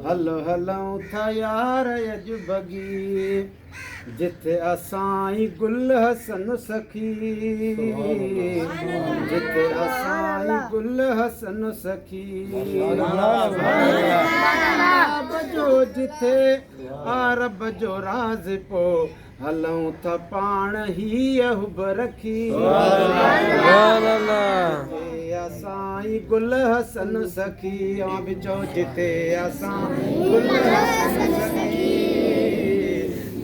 हलो हलऊं था यार अजबगी जिथे असाई गुल हसन सखी जिथे असाई गुल हसन सखी बजो जिथे आरब जो राज पो हलऊं था पाण ही अहुब रखी असाई गुल हसन सखी बिचो जिथे असाई गुल हसन सखी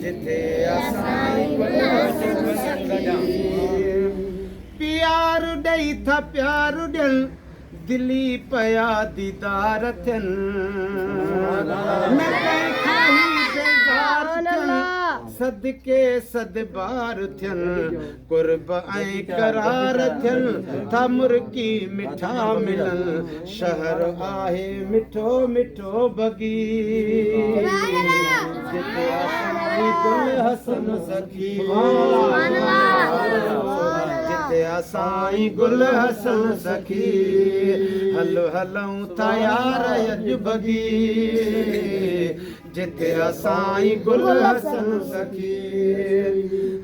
जिथे असाई गुल हसन सखी प्यार ॾेई था प्यार ॾियन दिली पया दीदार थियन सदके सदबार थियन कुर्ब ऐं करार थियन था मुर्गी मिठा मिलन शहर आहे मिठो मिठो बगी जिते असाई गुल हसन सखी जिते असाई गुल हसन सखी हलो हलऊं था यार अजबगी जिथे असाई गुल हसन सखी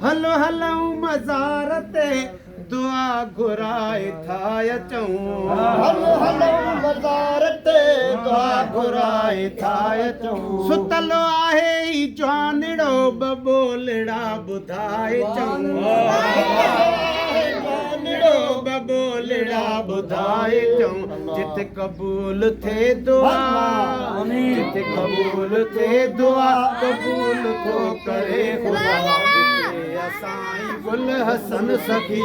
हलो हलऊं मज़ार ते दुआ घुराए था अचूं हलो हलऊं मज़ार ते दुआ घुराए था अचूं सुतलो आहे ई जवानड़ो बबोलड़ा ॿुधाए चऊं बबोलड़ा ॿुधाए चऊं जिते क़बूल थे दुआ जिते क़बूल थे दुआ क़बूल थो करे ख़ुदा जिते असाई गुल हसन सखी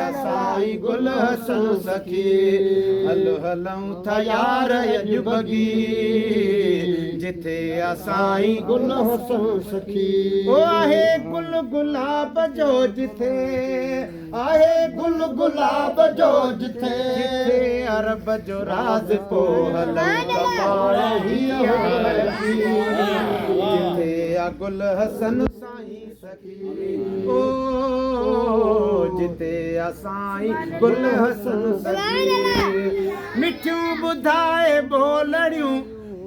असाई गुल हसन सखी हलो हलऊं था यार अजबगी जिथे असाई गुल हसन सखी ओ आहे गुल गुलाब जो जिथे आहे गुल गुलाब जो जिथे अरब जो राज पो हलऊं जिथे आ गुल हसन साईं सखी ओ जिते असाई गुल हसन सखी मिठियूं ॿुधाए बोलड़ियूं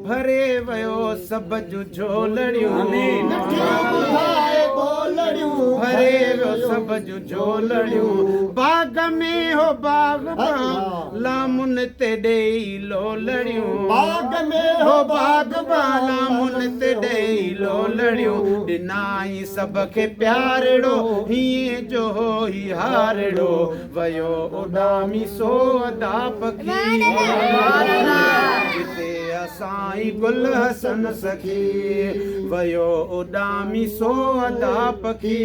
भरे वयो सब जूं झोलड़ियूं भरे वयो सब जूं झोलड़ियूं बाग में हो बाग़बान लामुन ते ॾेई लोलड़ियूं बाग में हो बाग़बान लामुन ते ॾेई लोलड़ियूं ॾिनाई सब खे प्यारड़ो हीअं जो ही हारड़ो वयो उॾामी सो अदा पखी जिते असाई गुल हसन सखी वयो उॾामी सो अदा पखी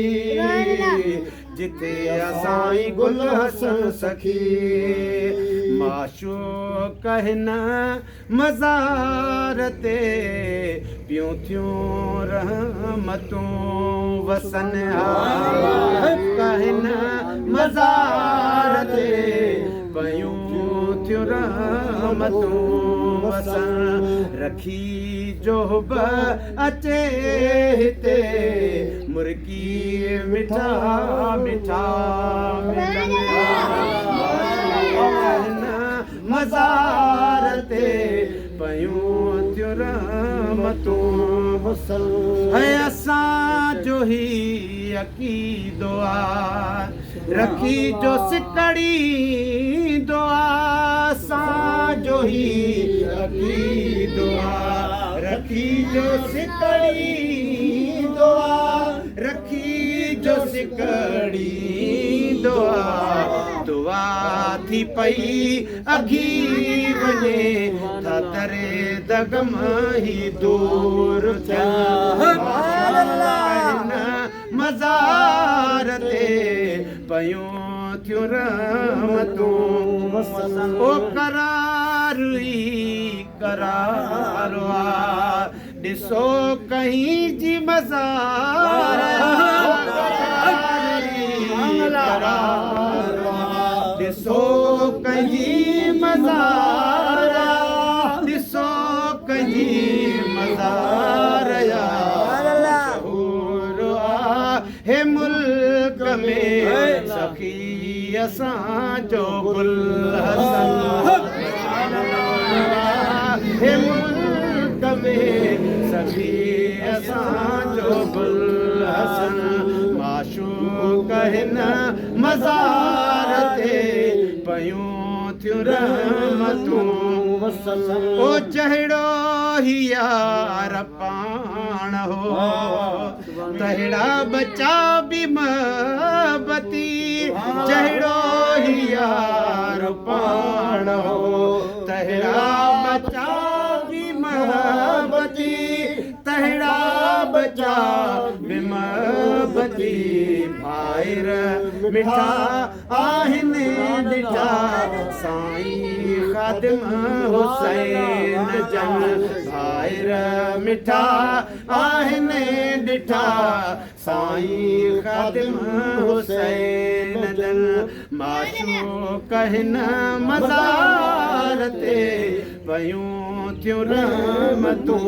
जिते असाई गुल हसन सखी माशूक़ हिन मज़ार ते पियूं थियूं रहमतूं वसन हिन मज़ार ते पियूं थियूं रहमतूं वसन रखी जो बि अचे हिते मुर्गी मिठा मिठा मज़ार ते पयूं थियूं रहमतूं है असांजो ही अक़ीदो आहे रखी जो सिकड़ी दुआ असांजो ही अक़ीदो आहे रखी जो सिकड़ी दुआ रखी जो सिकड़ी दुआ दुआ थी पई अघी वञे था तरे दगम ही दूर थियन मज़ार ते पयूं थियूं रहमतूं ओ करार ई करार ॾिसो कहीं जी मज़ार ॾिसो ॾिसो कंहिंजी मज़ार ॾिसो कंहिंजी मज़ार मशहूर आहे मुल्क में सखी असांजो गुल हसन हे मुल्क में सखी असांजो गुल हसन माशूक हिन मज़ार ते पयूं थियूं रहमतूं ओ चहिड़ो ही यार पाण हो तहिड़ा बचा बि महबती चहिड़ो ही यार पाण हो तहिड़ा बचा बि महबती तहिड़ा बचा बि महबती भाइर मिठा आहिनि ॾिठा साईं ख़ादिम हुसैन जन भाइर मिठा आहिनि ॾिठा साईं ख़ादिम हुसैन जन माशूक हिन मज़ार ते पयूं थियूं रहमतूं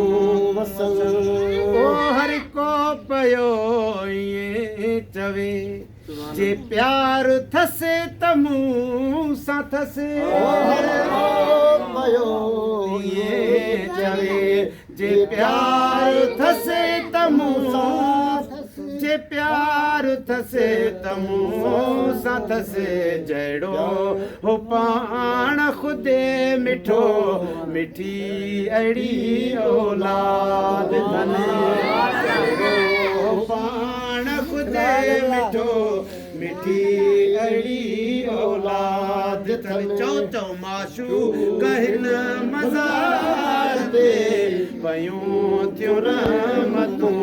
ओ हर को पयो ईअं चवे जे प्यार थसे त मूं सां थसे ईअं चवे जे प्यार थसे त मूं जे प्यार थसे त मूं सां थसे जहिड़ो हो पाण ख़ुदि मिठो मिठी अहिड़ी औलाद पाण ख़ुदि मिठो मिठी अहिड़ी औलाद चओ चओ माशूक हिन मज़ार ते पयूं थियूं रहमतूं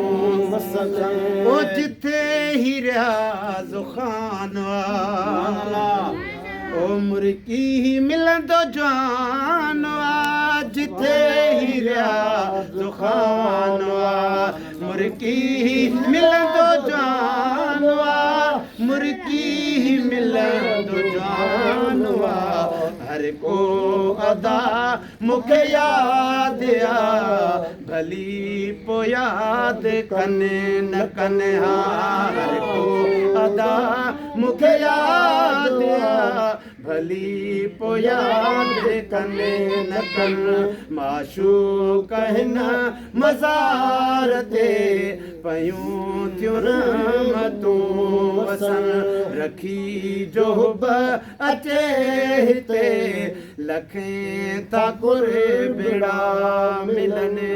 ओ जिथे ही रियाज़ ख़ान ओ मुर्की मिलंदो जवान जिथे ही रियाज़ ख़ान मुर्की मिलंदो जवान मुर्की मिलंदो जवान हर को अदा मूंखे यादि आहे भली पोइ यादि कने न कने हर को अदा मूंखे यादि आहे भली पोइ यादि कने न कनि माशूक हिन मज़ार ते पयूं थियूं रहमतूं वसन रखी जो बि अचे हिते लखें था कुर बेड़ा मिलनि